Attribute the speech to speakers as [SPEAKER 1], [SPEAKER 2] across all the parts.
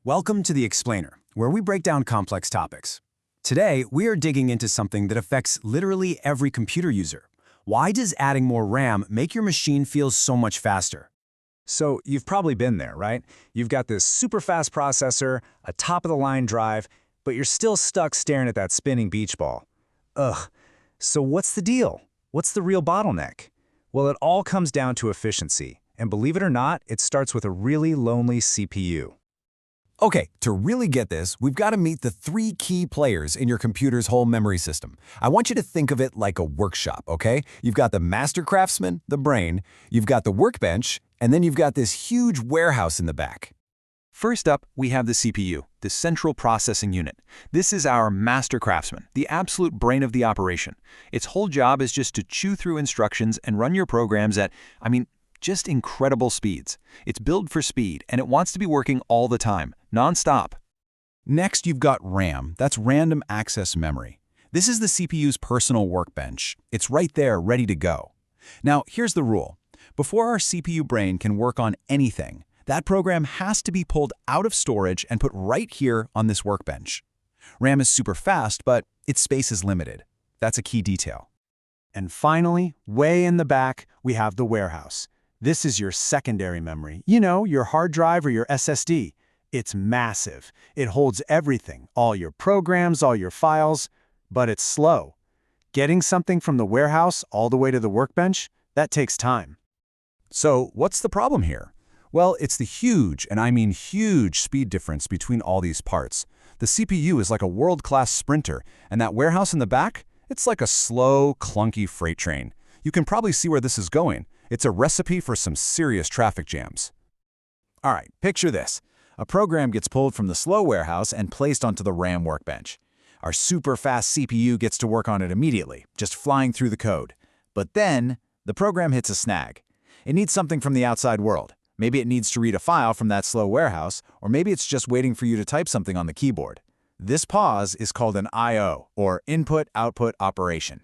[SPEAKER 1] Welcome to The Explainer, where we break down complex topics. Today, we are digging into something that affects literally every computer user. Why does adding more RAM make your machine feel so much faster?
[SPEAKER 2] So you've probably been there, right? You've got this super fast processor, a top-of-the-line drive, but you're still stuck staring at that spinning beach ball. Ugh. So what's the deal? What's the real bottleneck? Well, it all comes down to efficiency. And believe it or not, it starts with a really lonely CPU.
[SPEAKER 3] Okay, to really get this, we've got to meet the three key players in your computer's whole memory system. I want you to think of it like a workshop, okay? You've got the master craftsman, the brain, you've got the workbench, and then you've got this huge warehouse in the back.
[SPEAKER 4] First up, we have the CPU, the central processing unit. This is our master craftsman, the absolute brain of the operation. Its whole job is just to chew through instructions and run your programs at, just incredible speeds. It's built for speed, and it wants to be working all the time, non-stop.
[SPEAKER 1] Next, you've got RAM. That's random access memory. This is the CPU's personal workbench. It's right there, ready to go. Now, here's the rule. Before our CPU brain can work on anything, that program has to be pulled out of storage and put right here on this workbench. RAM is super fast, but its space is limited. That's a key detail.
[SPEAKER 5] And finally, way in the back, we have the warehouse. This is your secondary memory. You know, your hard drive or your SSD. It's massive. It holds everything, all your programs, all your files, but it's slow. Getting something from the warehouse all the way to the workbench, that takes time.
[SPEAKER 1] So, what's the problem here? Well, it's the huge, and I mean huge, speed difference between all these parts. The CPU is like a world-class sprinter, and that warehouse in the back, it's like a slow, clunky freight train. You can probably see where this is going. It's a recipe for some serious traffic jams. All right, picture this. A program gets pulled from the slow warehouse and placed onto the RAM workbench. Our super fast CPU gets to work on it immediately, just flying through the code. But then, the program hits a snag. It needs something from the outside world. Maybe it needs to read a file from that slow warehouse, or maybe it's just waiting for you to type something on the keyboard. This pause is called an I/O, or input-output operation.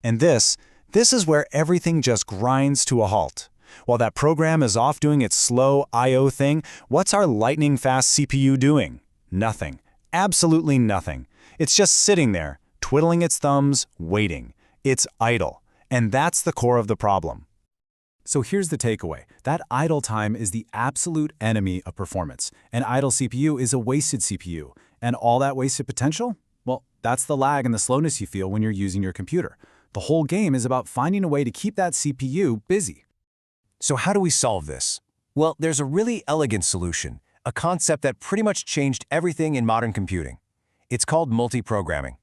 [SPEAKER 1] And this is where everything just grinds to a halt. While that program is off doing its slow I/O thing, what's our lightning-fast CPU doing? Nothing. Absolutely nothing. It's just sitting there, twiddling its thumbs, waiting. It's idle. And that's the core of the problem. So here's the takeaway. That idle time is the absolute enemy of performance. An idle CPU is a wasted CPU. And all that wasted potential? Well, that's the lag and the slowness you feel when you're using your computer. The whole game is about finding a way to keep that CPU busy.
[SPEAKER 3] So how do we solve this? Well, there's a really elegant solution, a concept that pretty much changed everything in modern computing. It's called multiprogramming.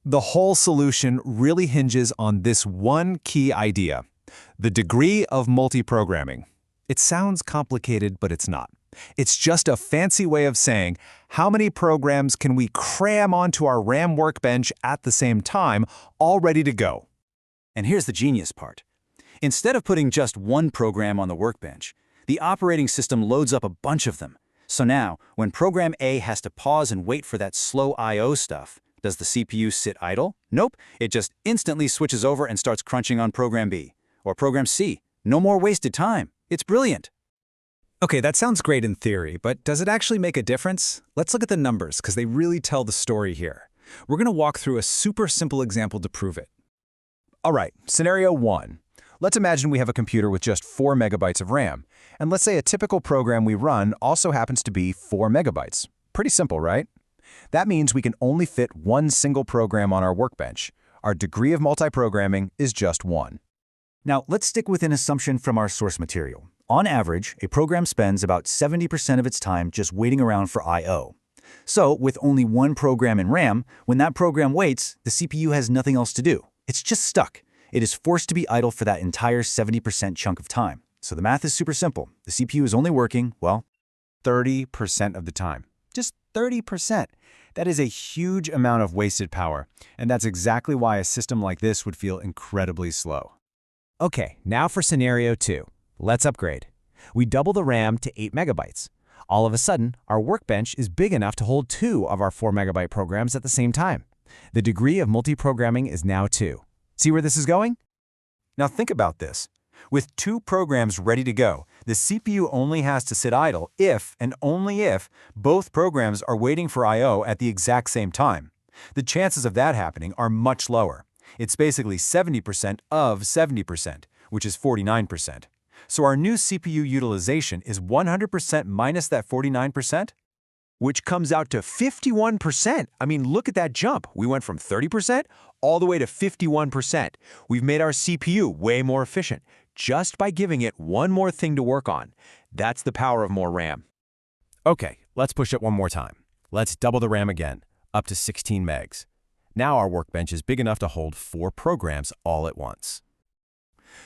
[SPEAKER 1] The whole solution really hinges on this one key idea: the degree of multiprogramming. It sounds complicated, but it's not. It's just a fancy way of saying how many programs can we cram onto our RAM workbench at the same time, all ready to go.
[SPEAKER 5] And here's the genius part. Instead of putting just one program on the workbench, the operating system loads up a bunch of them. So now, when program A has to pause and wait for that slow I/O stuff, does the CPU sit idle? Nope, it just instantly switches over and starts crunching on program B. Or program C. No more wasted time. It's brilliant.
[SPEAKER 2] Okay, that sounds great in theory, but does it actually make a difference? Let's look at the numbers, because they really tell the story here. We're going to walk through a super simple example to prove it.
[SPEAKER 1] All right, scenario 1. Let's imagine we have a computer with just 4 megabytes of RAM. And let's say a typical program we run also happens to be 4 megabytes. Pretty simple, right? That means we can only fit one single program on our workbench. Our degree of multiprogramming is just 1.
[SPEAKER 5] Now, let's stick with an assumption from our source material. On average, a program spends about 70% of its time just waiting around for I/O. So, with only one program in RAM, when that program waits, the CPU has nothing else to do. It's just stuck. It is forced to be idle for that entire 70% chunk of time. So the math is super simple. The CPU is only working, well,
[SPEAKER 1] 30% of the time. Just 30%. That is a huge amount of wasted power, and that's exactly why a system like this would feel incredibly slow.
[SPEAKER 3] Okay, now for scenario 2. Let's upgrade. We double the RAM to 8 megabytes. All of a sudden, our workbench is big enough to hold 2 of our 4 megabyte programs at the same time. The degree of multiprogramming is now 2. See where this is going?
[SPEAKER 1] Now think about this.
[SPEAKER 3] With 2 programs ready to go, the CPU only has to sit idle if and only if both programs are waiting for I/O at the exact same time. The chances of that happening are much lower. It's basically 70% of 70%, which is 49%. So our new CPU utilization is 100% minus that 49%?
[SPEAKER 2] Which comes out to 51%. I mean, look at that jump. We went from 30% all the way to 51%. We've made our CPU way more efficient just by giving it one more thing to work on. That's the power of more RAM.
[SPEAKER 3] Okay, let's push it one more time. Let's double the RAM again, up to 16 megs. Now our workbench is big enough to hold 4 programs all at once.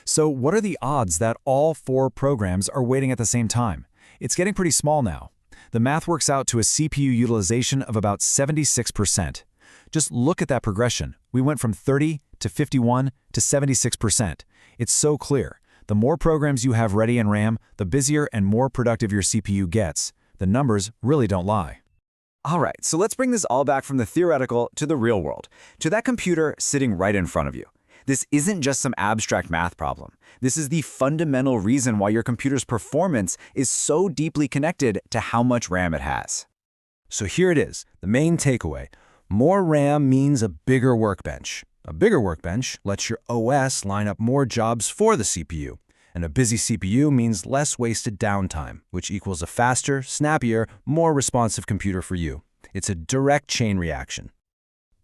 [SPEAKER 5] So what are the odds that all 4 programs are waiting at the same time? It's getting pretty small now. The math works out to a CPU utilization of about 76%. Just look at that progression. We went from 30 to 51 to 76%. It's so clear. The more programs you have ready in RAM, the busier and more productive your CPU gets. The numbers really don't lie.
[SPEAKER 2] All right, so let's bring this all back from the theoretical to the real world, to that computer sitting right in front of you. This isn't just some abstract math problem. This is the fundamental reason why your computer's performance is so deeply connected to how much RAM it has.
[SPEAKER 1] So here it is, the main takeaway. More RAM means a bigger workbench. A bigger workbench lets your OS line up more jobs for the CPU. And a busy CPU means less wasted downtime, which equals a faster, snappier, more responsive computer for you. It's a direct chain reaction.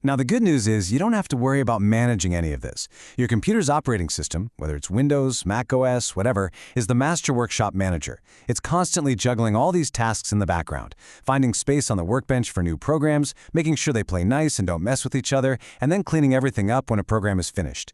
[SPEAKER 1] Now, the good news is you don't have to worry about managing any of this. Your computer's operating system, whether it's Windows, Mac OS, whatever, is the master workshop manager. It's constantly juggling all these tasks in the background, finding space on the workbench for new programs, making sure they play nice and don't mess with each other, and then cleaning everything up when a program is finished.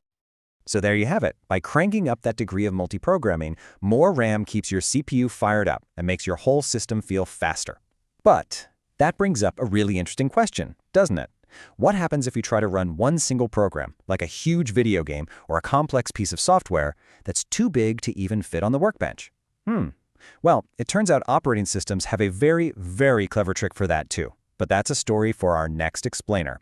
[SPEAKER 2] So there you have it. By cranking up that degree of multiprogramming, more RAM keeps your CPU fired up and makes your whole system feel faster. But that brings up a really interesting question, doesn't it? What happens if you try to run one single program, like a huge video game or a complex piece of software, that's too big to even fit on the workbench? Well, it turns out operating systems have a very, very clever trick for that too. But that's a story for our next explainer.